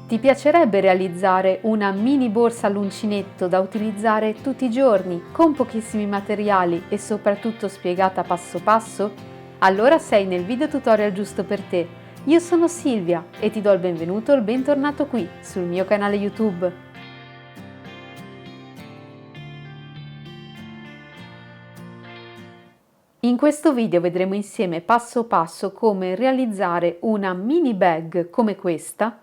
Ti piacerebbe realizzare una mini borsa all'uncinetto da utilizzare tutti i giorni, con pochissimi materiali e soprattutto spiegata passo passo? Allora sei nel video tutorial giusto per te. Io sono Silvia e ti do il benvenuto o il bentornato qui sul mio canale YouTube. In questo video vedremo insieme passo passo come realizzare una mini bag come questa,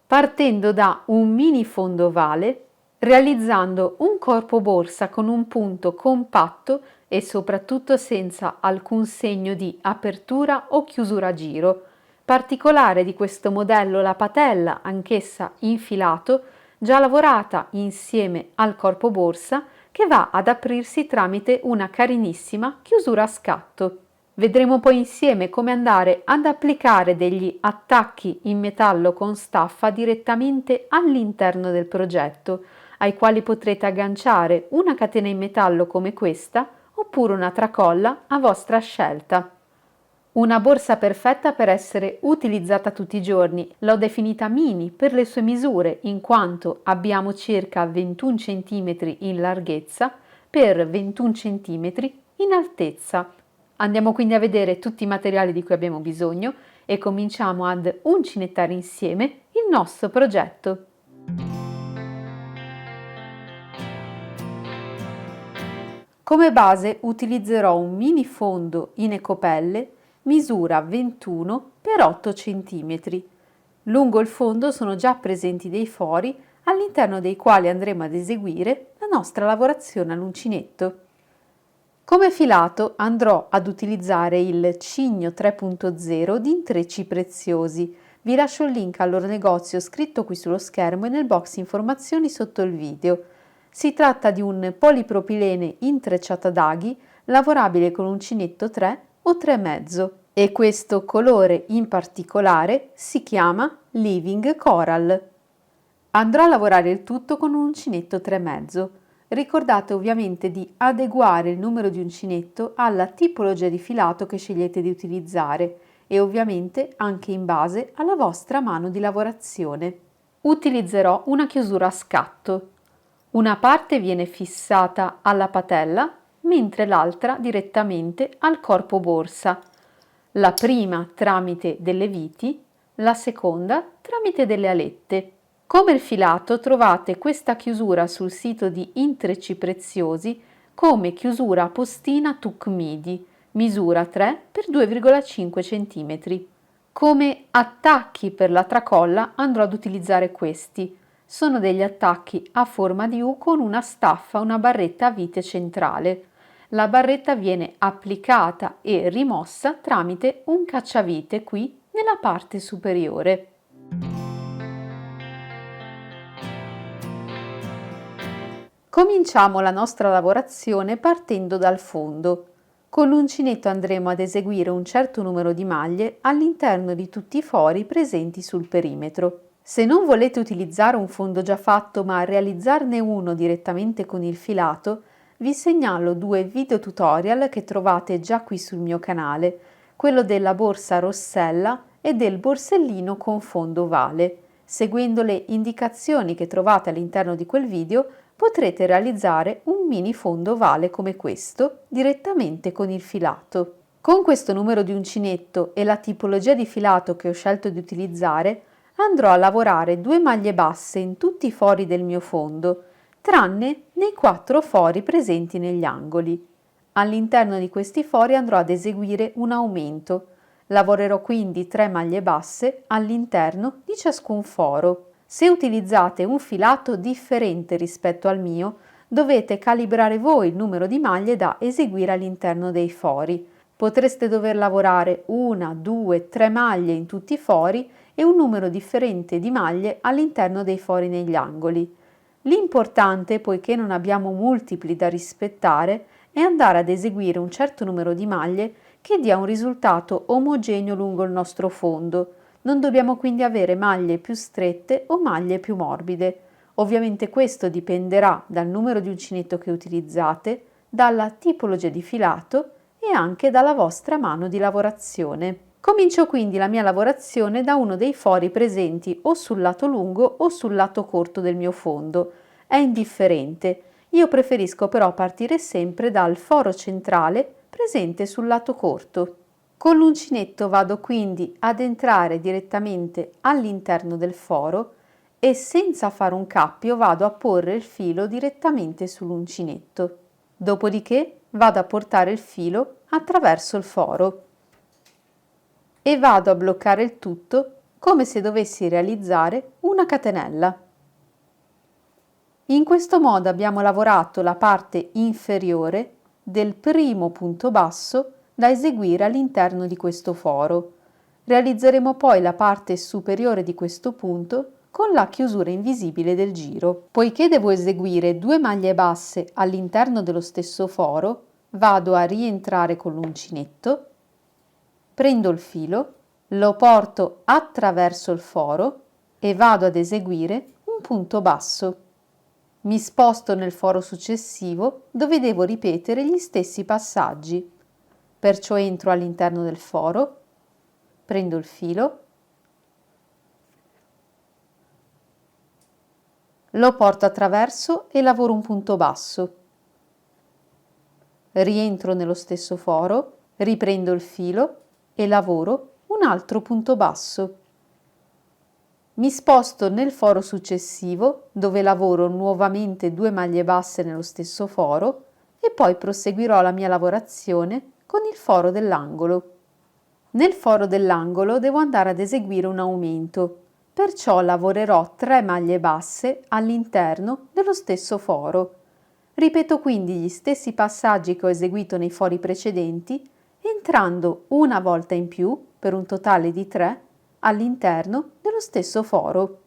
partendo da un mini fondo ovale, realizzando un corpo borsa con un punto compatto e soprattutto senza alcun segno di apertura o chiusura a giro. Particolare di questo modello la patella, anch'essa in filato, già lavorata insieme al corpo borsa, che va ad aprirsi tramite una carinissima chiusura a scatto. Vedremo poi insieme come andare ad applicare degli attacchi in metallo con staffa direttamente all'interno del progetto, ai quali potrete agganciare una catena in metallo come questa oppure una tracolla a vostra scelta. Una borsa perfetta per essere utilizzata tutti i giorni. L'ho definita mini per le sue misure, in quanto abbiamo circa 21 cm in larghezza per 21 cm in altezza. Andiamo quindi a vedere tutti i materiali di cui abbiamo bisogno e cominciamo ad uncinettare insieme il nostro progetto. Come base utilizzerò un mini fondo in ecopelle misura 21 x 8 cm. Lungo il fondo sono già presenti dei fori all'interno dei quali andremo ad eseguire la nostra lavorazione all'uncinetto. Come filato andrò ad utilizzare il Cigno 3.0 di Intrecci Preziosi. Vi lascio il link al loro negozio scritto qui sullo schermo e nel box informazioni sotto il video. Si tratta di un polipropilene intrecciato ad aghi, lavorabile con uncinetto 3 o 3,5 e questo colore in particolare si chiama Living Coral. Andrò a lavorare il tutto con un uncinetto 3,5. Ricordate ovviamente di adeguare il numero di uncinetto alla tipologia di filato che scegliete di utilizzare e ovviamente anche in base alla vostra mano di lavorazione. Utilizzerò una chiusura a scatto. Una parte viene fissata alla patella, mentre l'altra direttamente al corpo borsa. La prima tramite delle viti, la seconda tramite delle alette. Come il filato trovate questa chiusura sul sito di Intrecci Preziosi come chiusura a postina tuc midi, misura 3 x 2,5 cm. Come attacchi per la tracolla andrò ad utilizzare questi. Sono degli attacchi a forma di U con una staffa, una barretta a vite centrale. La barretta viene applicata e rimossa tramite un cacciavite qui nella parte superiore. Cominciamo la nostra lavorazione partendo dal fondo. Con l'uncinetto andremo ad eseguire un certo numero di maglie all'interno di tutti i fori presenti sul perimetro. Se non volete utilizzare un fondo già fatto ma realizzarne uno direttamente con il filato, vi segnalo due video tutorial che trovate già qui sul mio canale, quello della borsa rossella e del borsellino con fondo ovale. Seguendo le indicazioni che trovate all'interno di quel video, potrete realizzare un mini fondo ovale come questo direttamente con il filato. Con questo numero di uncinetto e la tipologia di filato che ho scelto di utilizzare, andrò a lavorare 2 maglie basse in tutti i fori del mio fondo, tranne nei 4 fori presenti negli angoli. All'interno di questi fori andrò ad eseguire un aumento. Lavorerò quindi 3 maglie basse all'interno di ciascun foro. Se utilizzate un filato differente rispetto al mio, dovete calibrare voi il numero di maglie da eseguire all'interno dei fori. Potreste dover lavorare 1, 2, 3 maglie in tutti i fori e un numero differente di maglie all'interno dei fori negli angoli. L'importante, poiché non abbiamo multipli da rispettare, è andare ad eseguire un certo numero di maglie che dia un risultato omogeneo lungo il nostro fondo. Non dobbiamo quindi avere maglie più strette o maglie più morbide. Ovviamente questo dipenderà dal numero di uncinetto che utilizzate, dalla tipologia di filato e anche dalla vostra mano di lavorazione. Comincio quindi la mia lavorazione da uno dei fori presenti o sul lato lungo o sul lato corto del mio fondo. È indifferente. Io preferisco però partire sempre dal foro centrale presente sul lato corto. Con l'uncinetto vado quindi ad entrare direttamente all'interno del foro e senza fare un cappio vado a porre il filo direttamente sull'uncinetto. Dopodiché vado a portare il filo attraverso il foro e vado a bloccare il tutto come se dovessi realizzare una catenella. In questo modo abbiamo lavorato la parte inferiore del primo punto basso da eseguire all'interno di questo foro. Realizzeremo poi la parte superiore di questo punto con la chiusura invisibile del giro. Poiché devo eseguire 2 maglie basse all'interno dello stesso foro, vado a rientrare con l'uncinetto, prendo il filo, lo porto attraverso il foro e vado ad eseguire un punto basso. Mi sposto nel foro successivo dove devo ripetere gli stessi passaggi. Perciò entro all'interno del foro, prendo il filo, lo porto attraverso e lavoro un punto basso. Rientro nello stesso foro, riprendo il filo e lavoro un altro punto basso. Mi sposto nel foro successivo dove lavoro nuovamente 2 maglie basse nello stesso foro e poi proseguirò la mia lavorazione con il foro dell'angolo. Nel foro dell'angolo devo andare ad eseguire un aumento, perciò lavorerò 3 maglie basse all'interno dello stesso foro. Ripeto quindi gli stessi passaggi che ho eseguito nei fori precedenti, entrando una volta in più, per un totale di 3, all'interno dello stesso foro.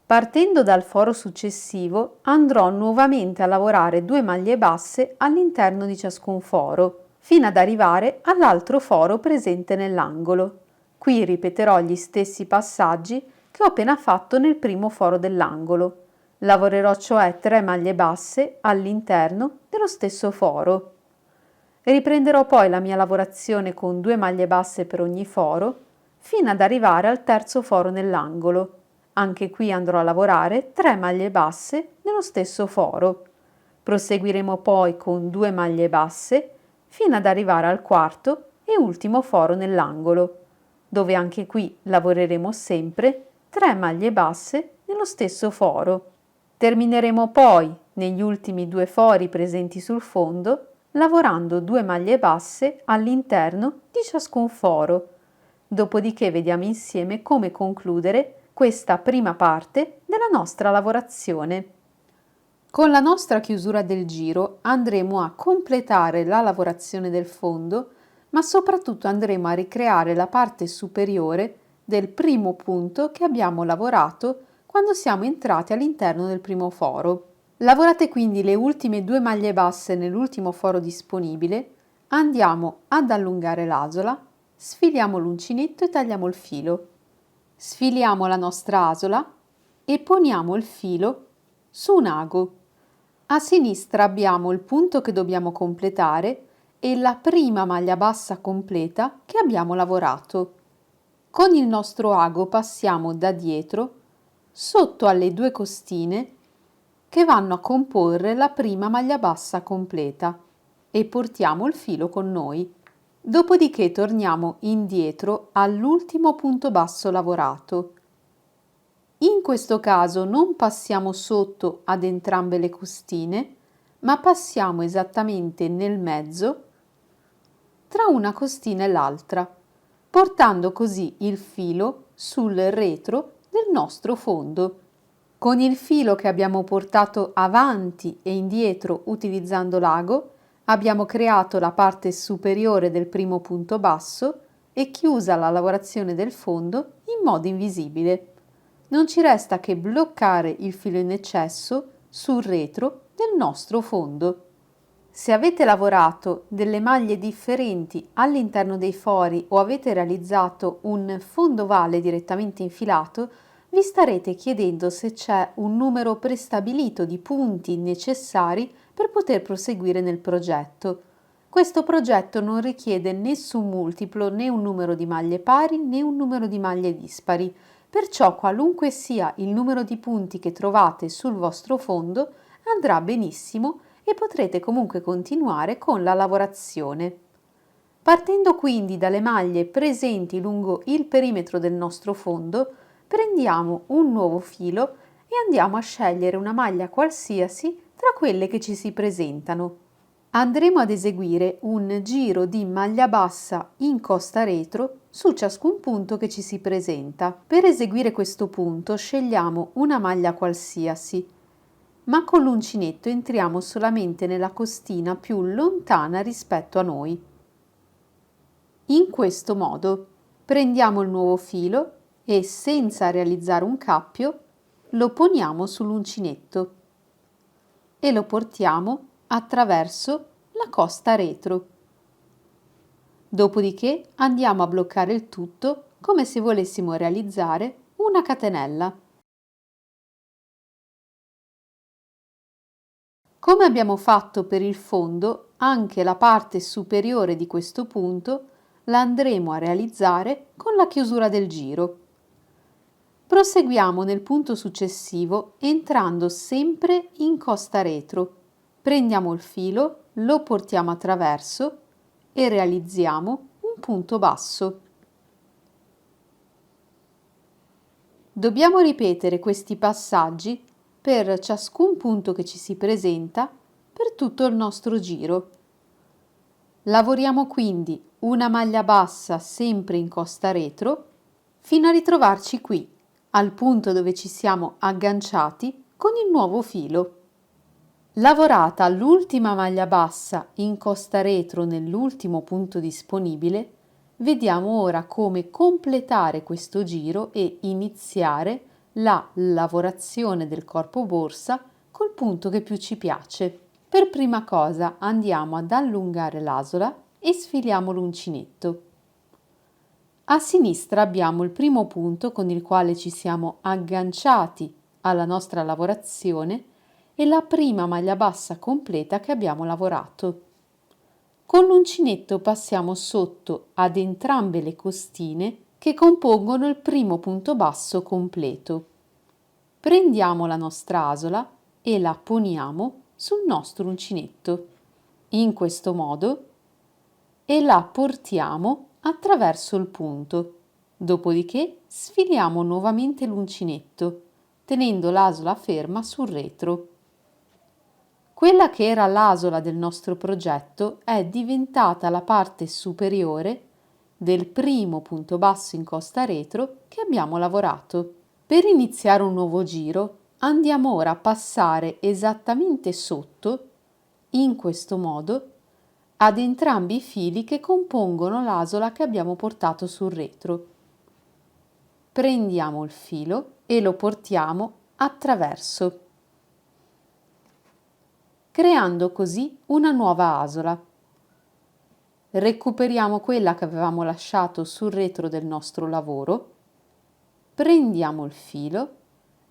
Partendo dal foro successivo andrò nuovamente a lavorare 2 maglie basse all'interno di ciascun foro, fino ad arrivare all'altro foro presente nell'angolo. Qui ripeterò gli stessi passaggi che ho appena fatto nel primo foro dell'angolo. Lavorerò cioè 3 maglie basse all'interno dello stesso foro. Riprenderò poi la mia lavorazione con 2 maglie basse per ogni foro, fino ad arrivare al terzo foro nell'angolo. Anche qui andrò a lavorare 3 maglie basse nello stesso foro. Proseguiremo poi con 2 maglie basse fino ad arrivare al quarto e ultimo foro nell'angolo, dove anche qui lavoreremo sempre 3 maglie basse nello stesso foro. Termineremo poi negli ultimi 2 fori presenti sul fondo lavorando 2 maglie basse all'interno di ciascun foro. Dopodiché vediamo insieme come concludere questa prima parte della nostra lavorazione. Con la nostra chiusura del giro andremo a completare la lavorazione del fondo, ma soprattutto andremo a ricreare la parte superiore del primo punto che abbiamo lavorato quando siamo entrati all'interno del primo foro. Lavorate quindi le ultime 2 maglie basse nell'ultimo foro disponibile, andiamo ad allungare l'asola, sfiliamo l'uncinetto e tagliamo il filo. Sfiliamo la nostra asola e poniamo il filo su un ago. A sinistra abbiamo il punto che dobbiamo completare e la prima maglia bassa completa che abbiamo lavorato. Con il nostro ago passiamo da dietro sotto alle 2 costine che vanno a comporre la prima maglia bassa completa e portiamo il filo con noi. Dopodiché torniamo indietro all'ultimo punto basso lavorato. In questo caso non passiamo sotto ad entrambe le costine, ma passiamo esattamente nel mezzo tra una costina e l'altra, portando così il filo sul retro del nostro fondo. Con il filo che abbiamo portato avanti e indietro utilizzando l'ago, abbiamo creato la parte superiore del primo punto basso e chiusa la lavorazione del fondo in modo invisibile. Non ci resta che bloccare il filo in eccesso sul retro del nostro fondo. Se avete lavorato delle maglie differenti all'interno dei fori o avete realizzato un fondovale direttamente infilato, vi starete chiedendo se c'è un numero prestabilito di punti necessari per poter proseguire nel progetto. Questo progetto non richiede nessun multiplo, né un numero di maglie pari né un numero di maglie dispari, perciò qualunque sia il numero di punti che trovate sul vostro fondo andrà benissimo e potrete comunque continuare con la lavorazione. Partendo quindi dalle maglie presenti lungo il perimetro del nostro fondo, prendiamo un nuovo filo e andiamo a scegliere una maglia qualsiasi tra quelle che ci si presentano. Andremo ad eseguire un giro di maglia bassa in costa retro su ciascun punto che ci si presenta. Per eseguire questo punto scegliamo una maglia qualsiasi, ma con l'uncinetto entriamo solamente nella costina più lontana rispetto a noi. In questo modo prendiamo il nuovo filo e, senza realizzare un cappio, lo poniamo sull'uncinetto e lo portiamo attraverso la costa retro. Dopodiché andiamo a bloccare il tutto come se volessimo realizzare una catenella. Come abbiamo fatto per il fondo, anche la parte superiore di questo punto la andremo a realizzare con la chiusura del giro. Proseguiamo nel punto successivo entrando sempre in costa retro. Prendiamo il filo, lo portiamo attraverso e realizziamo un punto basso. Dobbiamo ripetere questi passaggi per ciascun punto che ci si presenta per tutto il nostro giro. Lavoriamo quindi una maglia bassa sempre in costa retro fino a ritrovarci qui, al punto dove ci siamo agganciati con il nuovo filo. Lavorata l'ultima maglia bassa in costa retro nell'ultimo punto disponibile, vediamo ora come completare questo giro e iniziare la lavorazione del corpo borsa col punto che più ci piace. Per prima cosa andiamo ad allungare l'asola e sfiliamo l'uncinetto. A sinistra abbiamo il primo punto con il quale ci siamo agganciati alla nostra lavorazione e la prima maglia bassa completa che abbiamo lavorato. Con l'uncinetto passiamo sotto ad entrambe le costine che compongono il primo punto basso completo. Prendiamo la nostra asola e la poniamo sul nostro uncinetto, in questo modo, e la portiamo attraverso il punto. Dopodiché sfiliamo nuovamente l'uncinetto, tenendo l'asola ferma sul retro. Quella che era l'asola del nostro progetto è diventata la parte superiore del primo punto basso in costa retro che abbiamo lavorato. Per iniziare un nuovo giro andiamo ora a passare esattamente sotto, in questo modo, ad entrambi i fili che compongono l'asola che abbiamo portato sul retro. Prendiamo il filo e lo portiamo attraverso, creando così una nuova asola. Recuperiamo quella che avevamo lasciato sul retro del nostro lavoro, prendiamo il filo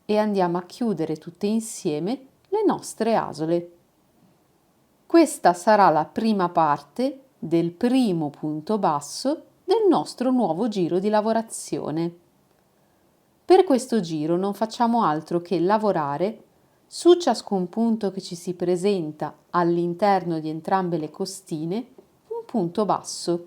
e andiamo a chiudere tutte insieme le nostre asole. Questa sarà la prima parte del primo punto basso del nostro nuovo giro di lavorazione. Per questo giro non facciamo altro che lavorare su ciascun punto che ci si presenta all'interno di entrambe le costine un punto basso.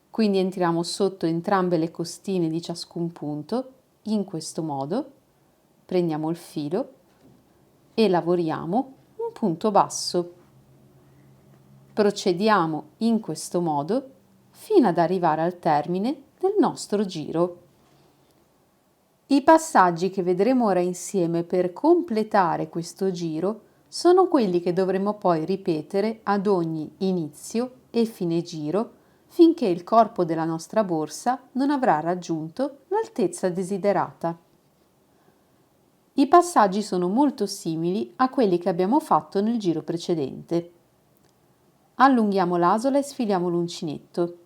Quindi entriamo sotto entrambe le costine di ciascun punto, in questo modo, prendiamo il filo e lavoriamo un punto basso. Procediamo in questo modo fino ad arrivare al termine del nostro giro. I passaggi che vedremo ora insieme per completare questo giro sono quelli che dovremo poi ripetere ad ogni inizio e fine giro finché il corpo della nostra borsa non avrà raggiunto l'altezza desiderata. I passaggi sono molto simili a quelli che abbiamo fatto nel giro precedente. Allunghiamo l'asola e sfiliamo l'uncinetto.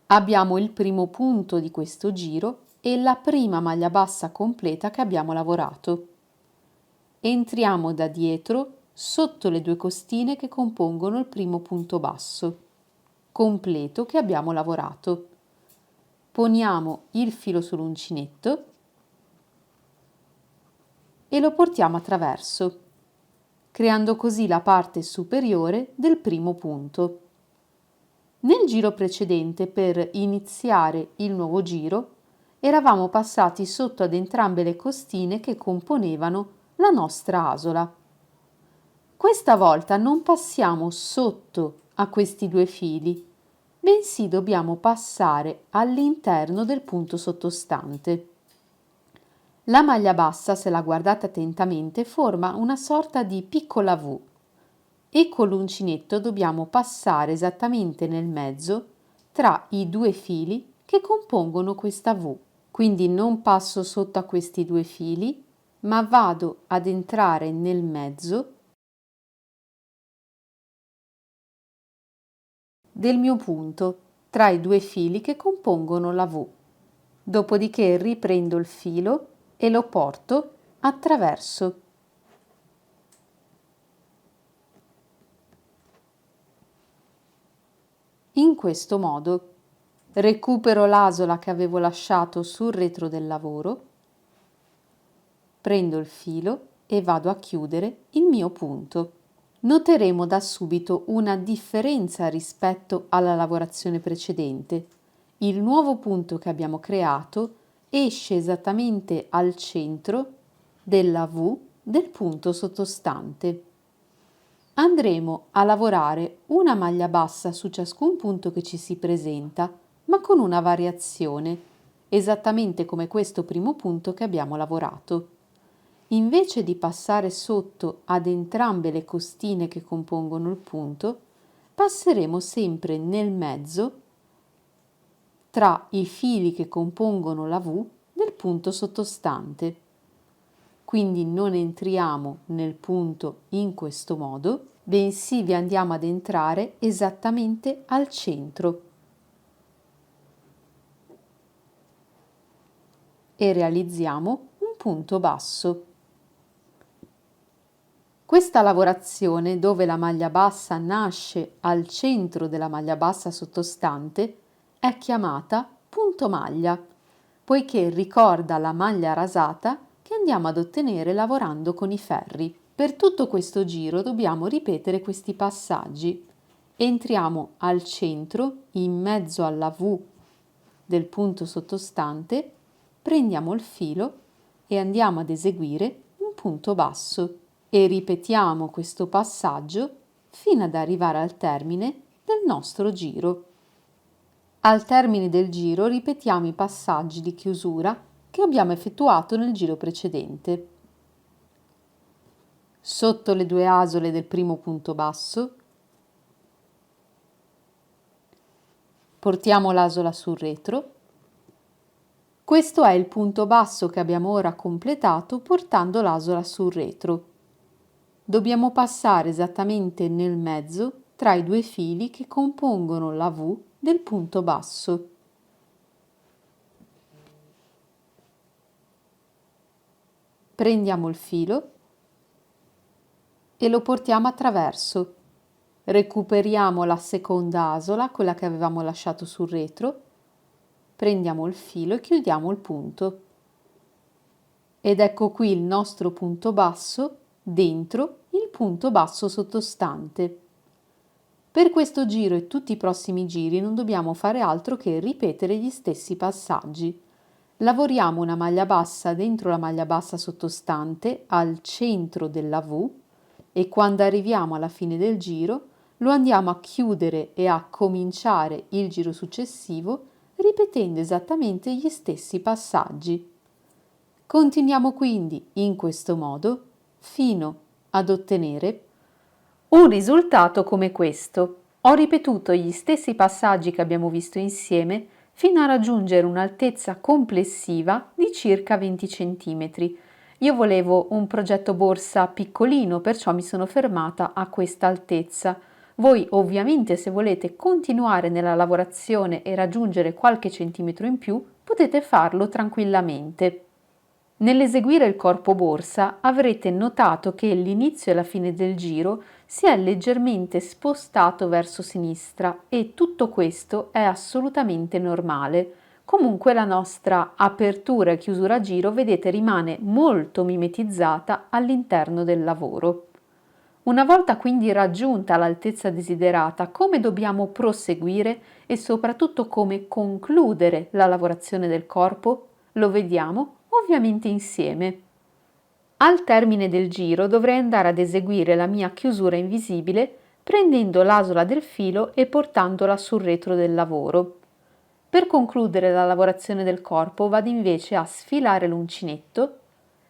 Abbiamo il primo punto di questo giro e la prima maglia bassa completa che abbiamo lavorato. entriamo da dietro sotto le due costine che compongono il primo punto basso completo che abbiamo lavorato. Poniamo il filo sull'uncinetto e lo portiamo a traverso, creando così la parte superiore del primo punto. Nel giro precedente, per iniziare il nuovo giro, eravamo passati sotto ad entrambe le costine che componevano la nostra asola. Questa volta non passiamo sotto a questi due fili, bensì dobbiamo passare all'interno del punto sottostante. La maglia bassa, se la guardate attentamente, forma una sorta di piccola V e con l'uncinetto dobbiamo passare esattamente nel mezzo tra i due fili che compongono questa V. Quindi non passo sotto a questi due fili, ma vado ad entrare nel mezzo del mio punto tra i due fili che compongono la V. Dopodiché riprendo il filo e lo porto attraverso. In questo modo recupero l'asola che avevo lasciato sul retro del lavoro, prendo il filo e vado a chiudere il mio punto. Noteremo da subito una differenza rispetto alla lavorazione precedente. Il nuovo punto che abbiamo creato esce esattamente al centro della V del punto sottostante. Andremo a lavorare una maglia bassa su ciascun punto che ci si presenta, ma con una variazione, esattamente come questo primo punto che abbiamo lavorato. Invece di passare sotto ad entrambe le costine che compongono il punto, passeremo sempre nel mezzo tra i fili che compongono la V del punto sottostante. Quindi non entriamo nel punto in questo modo, bensì vi andiamo ad entrare esattamente al centro e realizziamo un punto basso. Questa lavorazione, dove la maglia bassa nasce al centro della maglia bassa sottostante, è chiamata punto maglia, poiché ricorda la maglia rasata che andiamo ad ottenere lavorando con i ferri. Per tutto questo giro dobbiamo ripetere questi passaggi. Entriamo al centro, in mezzo alla V del punto sottostante, prendiamo il filo e andiamo ad eseguire un punto basso e ripetiamo questo passaggio fino ad arrivare al termine del nostro giro. Al termine del giro ripetiamo i passaggi di chiusura che abbiamo effettuato nel giro precedente. Sotto le due asole del primo punto basso, portiamo l'asola sul retro. Questo è il punto basso che abbiamo ora completato portando l'asola sul retro. Dobbiamo passare esattamente nel mezzo tra i due fili che compongono la V del punto basso. Prendiamo il filo e lo portiamo attraverso. Recuperiamo la seconda asola, quella che avevamo lasciato sul retro, prendiamo il filo e chiudiamo il punto. Ed ecco qui il nostro punto basso dentro il punto basso sottostante. Per questo giro e tutti i prossimi giri non dobbiamo fare altro che ripetere gli stessi passaggi. Lavoriamo una maglia bassa dentro la maglia bassa sottostante al centro della V e quando arriviamo alla fine del giro lo andiamo a chiudere e a cominciare il giro successivo ripetendo esattamente gli stessi passaggi. Continuiamo quindi in questo modo fino ad ottenere un risultato come questo. Ho ripetuto gli stessi passaggi che abbiamo visto insieme fino a raggiungere un'altezza complessiva di circa 20 cm. Io volevo un progetto borsa piccolino, perciò mi sono fermata a questa altezza. Voi ovviamente, se volete continuare nella lavorazione e raggiungere qualche centimetro in più, potete farlo tranquillamente. Nell'eseguire il corpo borsa avrete notato che l'inizio e la fine del giro si è leggermente spostato verso sinistra e tutto questo è assolutamente normale. Comunque la nostra apertura e chiusura a giro, vedete, rimane molto mimetizzata all'interno del lavoro. Una volta quindi raggiunta l'altezza desiderata, come dobbiamo proseguire e soprattutto come concludere la lavorazione del corpo? Lo vediamo ovviamente insieme. Al termine del giro dovrei andare ad eseguire la mia chiusura invisibile prendendo l'asola del filo e portandola sul retro del lavoro. Per concludere la lavorazione del corpo vado invece a sfilare l'uncinetto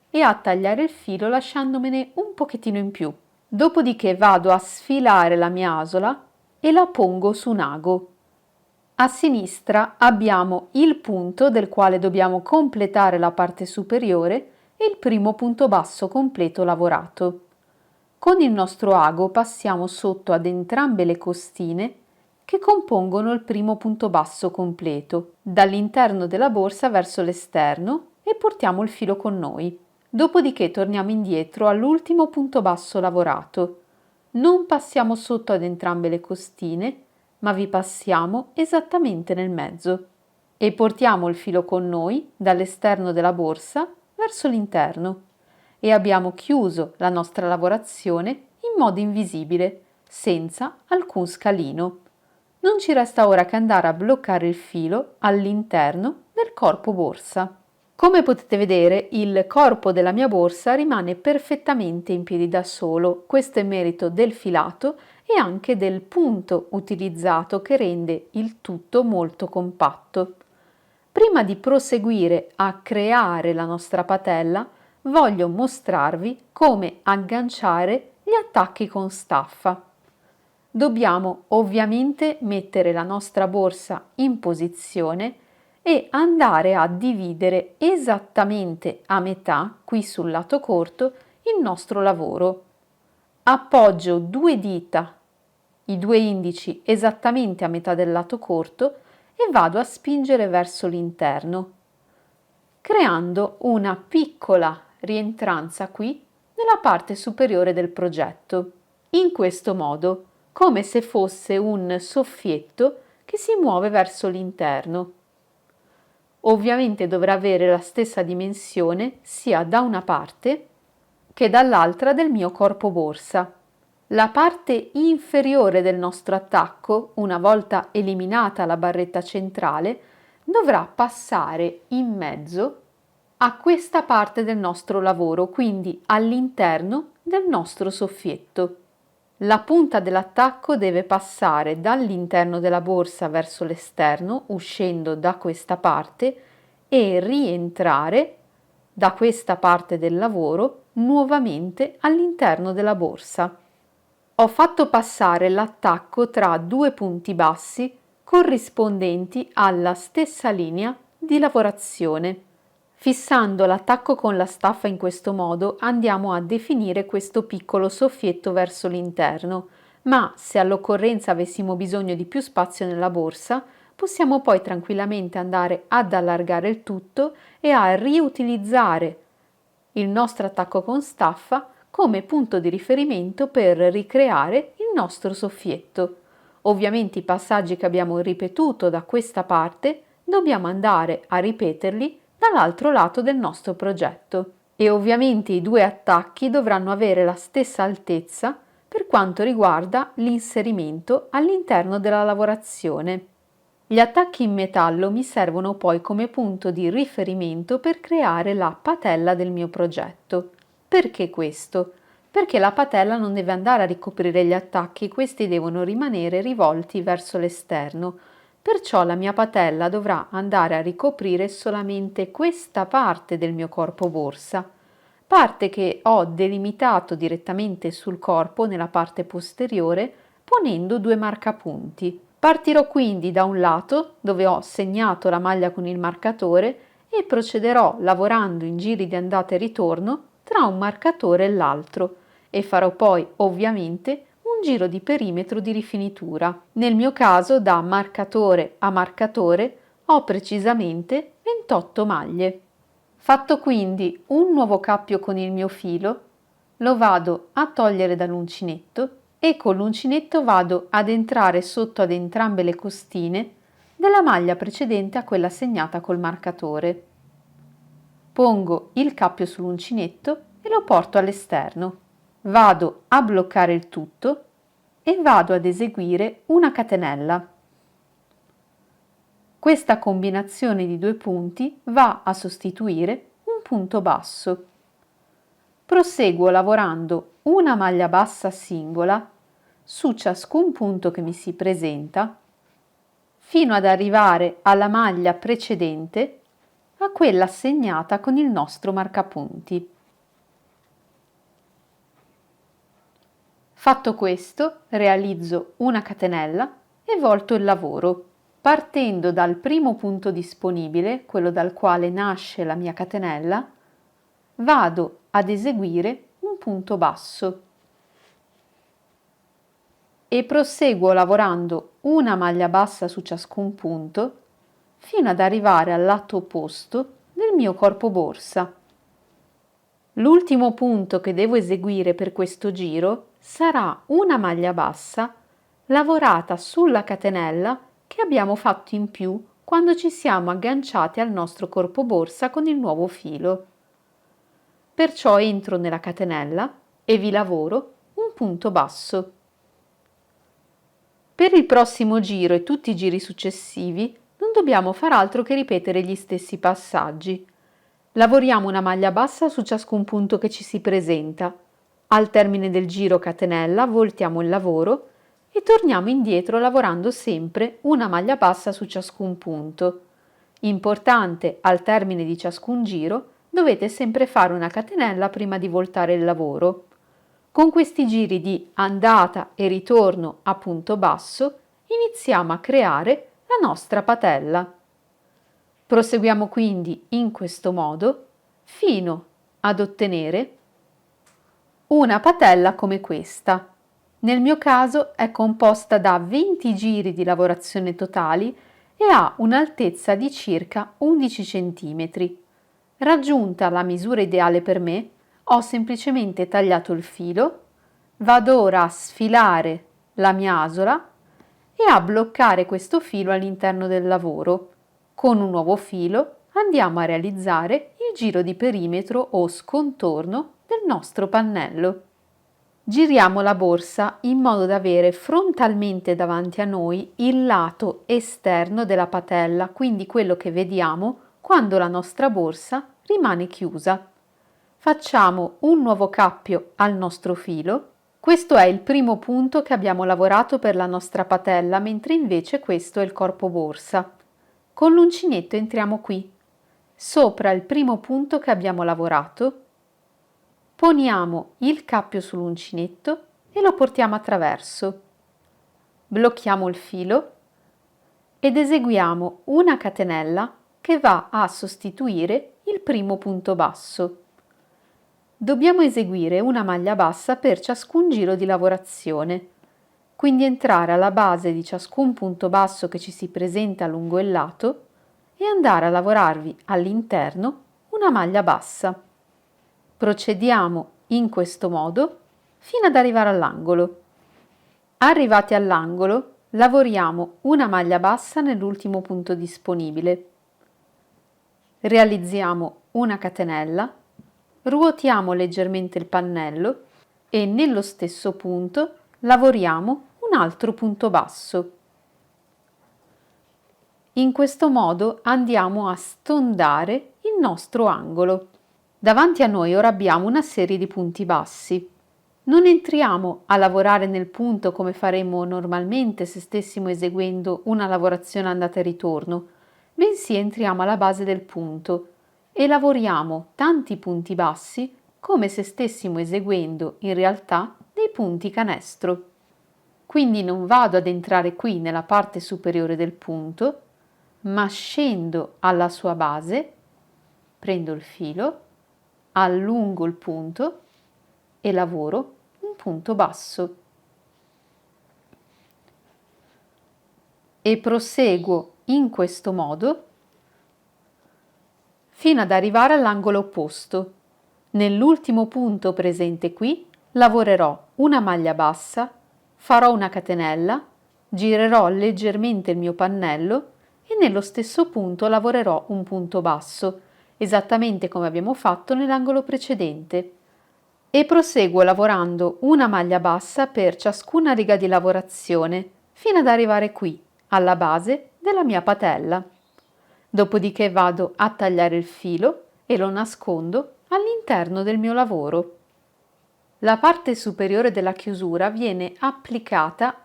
e a tagliare il filo lasciandomene un pochettino in più. Dopodiché vado a sfilare la mia asola e la pongo su un ago. A sinistra abbiamo il punto del quale dobbiamo completare la parte superiore e il primo punto basso completo lavorato. Con il nostro ago passiamo sotto ad entrambe le costine che compongono il primo punto basso completo, dall'interno della borsa verso l'esterno e portiamo il filo con noi. Dopodiché torniamo indietro all'ultimo punto basso lavorato. Non passiamo sotto ad entrambe le costine, ma vi passiamo esattamente nel mezzo e portiamo il filo con noi dall'esterno della borsa verso l'interno e abbiamo chiuso la nostra lavorazione in modo invisibile, senza alcun scalino. Non ci resta ora che andare a bloccare il filo all'interno del corpo borsa. Come potete vedere, il corpo della mia borsa rimane perfettamente in piedi da solo. Questo è merito del filato e anche del punto utilizzato che rende il tutto molto compatto. Prima di proseguire a creare la nostra patella, voglio mostrarvi come agganciare gli attacchi con staffa. Dobbiamo ovviamente mettere la nostra borsa in posizione e andare a dividere esattamente a metà, qui sul lato corto, il nostro lavoro. Appoggio 2 dita, i 2 indici esattamente a metà del lato corto e vado a spingere verso l'interno, creando una piccola rientranza qui nella parte superiore del progetto. In questo modo, come se fosse un soffietto che si muove verso l'interno. Ovviamente dovrà avere la stessa dimensione sia da una parte che dall'altra del mio corpo borsa. La parte inferiore del nostro attacco, una volta eliminata la barretta centrale, dovrà passare in mezzo a questa parte del nostro lavoro, quindi all'interno del nostro soffietto. La punta dell'attacco deve passare dall'interno della borsa verso l'esterno, uscendo da questa parte, e rientrare da questa parte del lavoro nuovamente all'interno della borsa. Ho fatto passare l'attacco tra 2 punti bassi corrispondenti alla stessa linea di lavorazione. Fissando l'attacco con la staffa in questo modo andiamo a definire questo piccolo soffietto verso l'interno, ma se all'occorrenza avessimo bisogno di più spazio nella borsa, possiamo poi tranquillamente andare ad allargare il tutto e a riutilizzare il nostro attacco con staffa come punto di riferimento per ricreare il nostro soffietto. Ovviamente i passaggi che abbiamo ripetuto da questa parte dobbiamo andare a ripeterli dall'altro lato del nostro progetto e ovviamente i 2 attacchi dovranno avere la stessa altezza per quanto riguarda l'inserimento all'interno della lavorazione. Gli attacchi in metallo mi servono poi come punto di riferimento per creare la patella del mio progetto. Perché questo? Perché la patella non deve andare a ricoprire gli attacchi, questi devono rimanere rivolti verso l'esterno. Perciò la mia patella dovrà andare a ricoprire solamente questa parte del mio corpo borsa, parte che ho delimitato direttamente sul corpo nella parte posteriore ponendo 2 marcapunti. Partirò quindi da un lato dove ho segnato la maglia con il marcatore e procederò lavorando in giri di andata e ritorno tra un marcatore e l'altro e farò poi ovviamente un giro di perimetro di rifinitura. Nel mio caso da marcatore a marcatore ho precisamente 28 maglie. Fatto quindi un nuovo cappio con il mio filo, lo vado a togliere dall'uncinetto e con l'uncinetto vado ad entrare sotto ad entrambe le costine della maglia precedente a quella segnata col marcatore. Pongo il cappio sull'uncinetto e lo porto all'esterno. Vado a bloccare il tutto e vado ad eseguire una catenella. Questa combinazione di due punti va a sostituire un punto basso. Proseguo lavorando una maglia bassa singola su ciascun punto che mi si presenta fino ad arrivare alla maglia precedente a quella segnata con il nostro marcapunti. Fatto questo, realizzo una catenella e volto il lavoro. Partendo dal primo punto disponibile, quello dal quale nasce la mia catenella, vado ad eseguire un punto basso e proseguo lavorando una maglia bassa su ciascun punto fino ad arrivare al lato opposto del mio corpo borsa. L'ultimo punto che devo eseguire per questo giro sarà una maglia bassa lavorata sulla catenella che abbiamo fatto in più quando ci siamo agganciati al nostro corpo borsa con il nuovo filo. Perciò entro nella catenella e vi lavoro un punto basso. Per il prossimo giro e tutti i giri successivi non dobbiamo far altro che ripetere gli stessi passaggi. Lavoriamo una maglia bassa su ciascun punto che ci si presenta. Al termine del giro catenella voltiamo il lavoro e torniamo indietro lavorando sempre una maglia bassa su ciascun punto. Importante, al termine di ciascun giro dovete sempre fare una catenella prima di voltare il lavoro. Con questi giri di andata e ritorno a punto basso iniziamo a creare la nostra patella. Proseguiamo quindi in questo modo fino ad ottenere una patella come questa. Nel mio caso è composta da 20 giri di lavorazione totali e ha un'altezza di circa 11 cm. Raggiunta la misura ideale per me, ho semplicemente tagliato il filo, vado ora a sfilare la mia asola e a bloccare questo filo all'interno del lavoro. Con un nuovo filo andiamo a realizzare il giro di perimetro o scontorno del nostro pannello. Giriamo la borsa in modo da avere frontalmente davanti a noi il lato esterno della patella, quindi quello che vediamo quando la nostra borsa rimane chiusa. Facciamo un nuovo cappio al nostro filo. Questo è il primo punto che abbiamo lavorato per la nostra patella, mentre invece questo è il corpo borsa. Con l'uncinetto entriamo qui, sopra il primo punto che abbiamo lavorato, poniamo il cappio sull'uncinetto e lo portiamo attraverso. Blocchiamo il filo ed eseguiamo una catenella che va a sostituire il primo punto basso. Dobbiamo eseguire una maglia bassa per ciascun giro di lavorazione, quindi entrare alla base di ciascun punto basso che ci si presenta lungo il lato e andare a lavorarvi all'interno una maglia bassa. Procediamo in questo modo fino ad arrivare all'angolo. Arrivati all'angolo, lavoriamo una maglia bassa nell'ultimo punto disponibile. Realizziamo una catenella, ruotiamo leggermente il pannello e nello stesso punto lavoriamo un altro punto basso. In questo modo andiamo a stondare il nostro angolo. Davanti a noi ora abbiamo una serie di punti bassi. Non entriamo a lavorare nel punto come faremmo normalmente se stessimo eseguendo una lavorazione andata e ritorno, bensì entriamo alla base del punto e lavoriamo tanti punti bassi come se stessimo eseguendo in realtà dei punti canestro. Quindi non vado ad entrare qui nella parte superiore del punto, ma scendo alla sua base, prendo il filo, allungo il punto e lavoro un punto basso. E proseguo in questo modo fino ad arrivare all'angolo opposto. Nell'ultimo punto presente qui lavorerò una maglia bassa, farò una catenella, girerò leggermente il mio pannello e nello stesso punto lavorerò un punto basso, esattamente come abbiamo fatto nell'angolo precedente. E proseguo lavorando una maglia bassa per ciascuna riga di lavorazione, fino ad arrivare qui, alla base della mia patella. Dopodiché vado a tagliare il filo e lo nascondo all'interno del mio lavoro. La parte superiore della chiusura viene applicata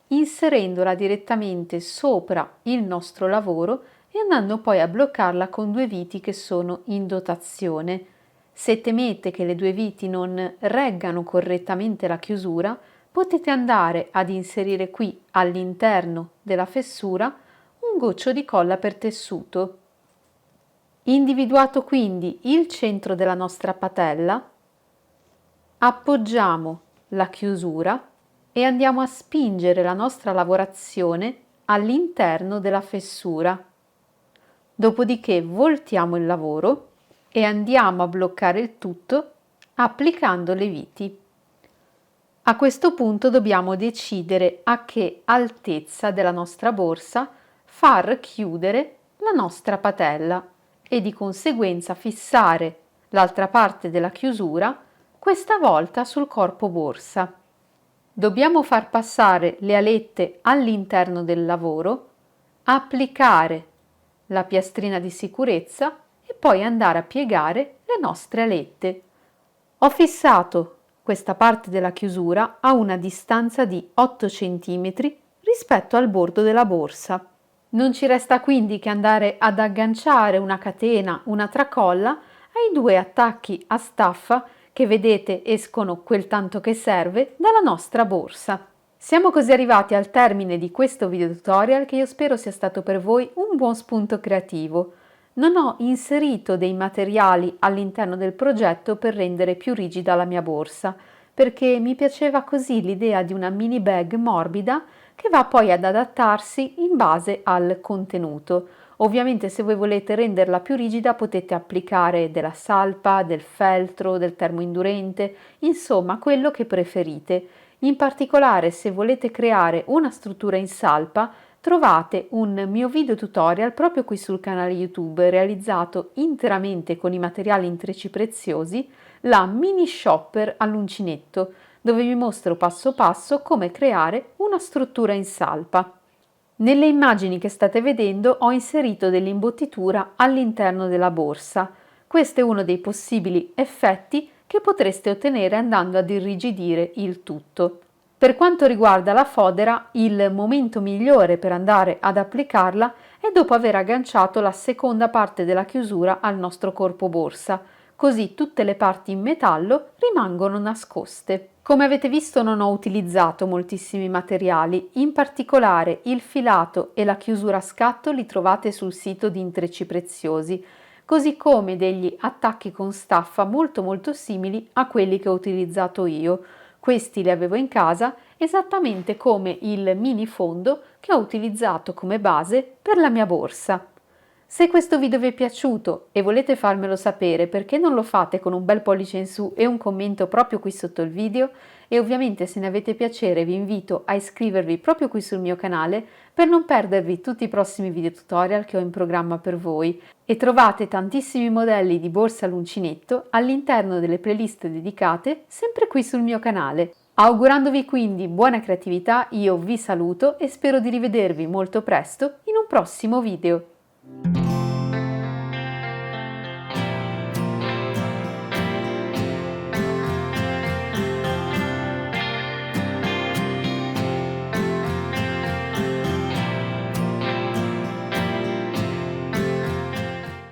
inserendola direttamente sopra il nostro lavoro e andando poi a bloccarla con due viti che sono in dotazione. Se temete che le due viti non reggano correttamente la chiusura, potete andare ad inserire qui all'interno della fessura un goccio di colla per tessuto. Individuato quindi il centro della nostra patella, appoggiamo la chiusura e andiamo a spingere la nostra lavorazione all'interno della fessura. Dopodiché voltiamo il lavoro e andiamo a bloccare il tutto applicando le viti. A questo punto dobbiamo decidere a che altezza della nostra borsa far chiudere la nostra patella e di conseguenza fissare l'altra parte della chiusura, questa volta sul corpo borsa. Dobbiamo far passare le alette all'interno del lavoro, applicare la piastrina di sicurezza e poi andare a piegare le nostre alette. Ho fissato questa parte della chiusura a una distanza di 8 cm rispetto al bordo della borsa. Non ci resta quindi che andare ad agganciare una catena, una tracolla ai due attacchi a staffa che vedete escono quel tanto che serve dalla nostra borsa. Siamo così arrivati al termine di questo video tutorial che io spero sia stato per voi un buon spunto creativo. Non ho inserito dei materiali all'interno del progetto per rendere più rigida la mia borsa, perché mi piaceva così l'idea di una mini bag morbida che va poi ad adattarsi in base al contenuto. Ovviamente se voi volete renderla più rigida potete applicare della salpa, del feltro, del termoindurente, insomma quello che preferite. In particolare se volete creare una struttura in salpa trovate un mio video tutorial proprio qui sul canale YouTube realizzato interamente con i materiali intrici preziosi, la mini shopper all'uncinetto, dove vi mostro passo passo come creare una struttura in salpa. Nelle immagini che state vedendo ho inserito dell'imbottitura all'interno della borsa. Questo è uno dei possibili effetti che potreste ottenere andando ad irrigidire il tutto. Per quanto riguarda la fodera, il momento migliore per andare ad applicarla è dopo aver agganciato la seconda parte della chiusura al nostro corpo borsa, così tutte le parti in metallo rimangono nascoste. Come avete visto non ho utilizzato moltissimi materiali, in particolare il filato e la chiusura a scatto li trovate sul sito di Intreci Preziosi, così come degli attacchi con staffa molto simili a quelli che ho utilizzato io. Questi li avevo in casa esattamente come il mini fondo che ho utilizzato come base per la mia borsa. Se questo video vi è piaciuto e volete farmelo sapere, perché non lo fate con un bel pollice in su e un commento proprio qui sotto il video? E ovviamente se ne avete piacere vi invito a iscrivervi proprio qui sul mio canale per non perdervi tutti i prossimi video tutorial che ho in programma per voi. E trovate tantissimi modelli di borsa all'uncinetto all'interno delle playlist dedicate sempre qui sul mio canale. Augurandovi quindi buona creatività, io vi saluto e spero di rivedervi molto presto in un prossimo video.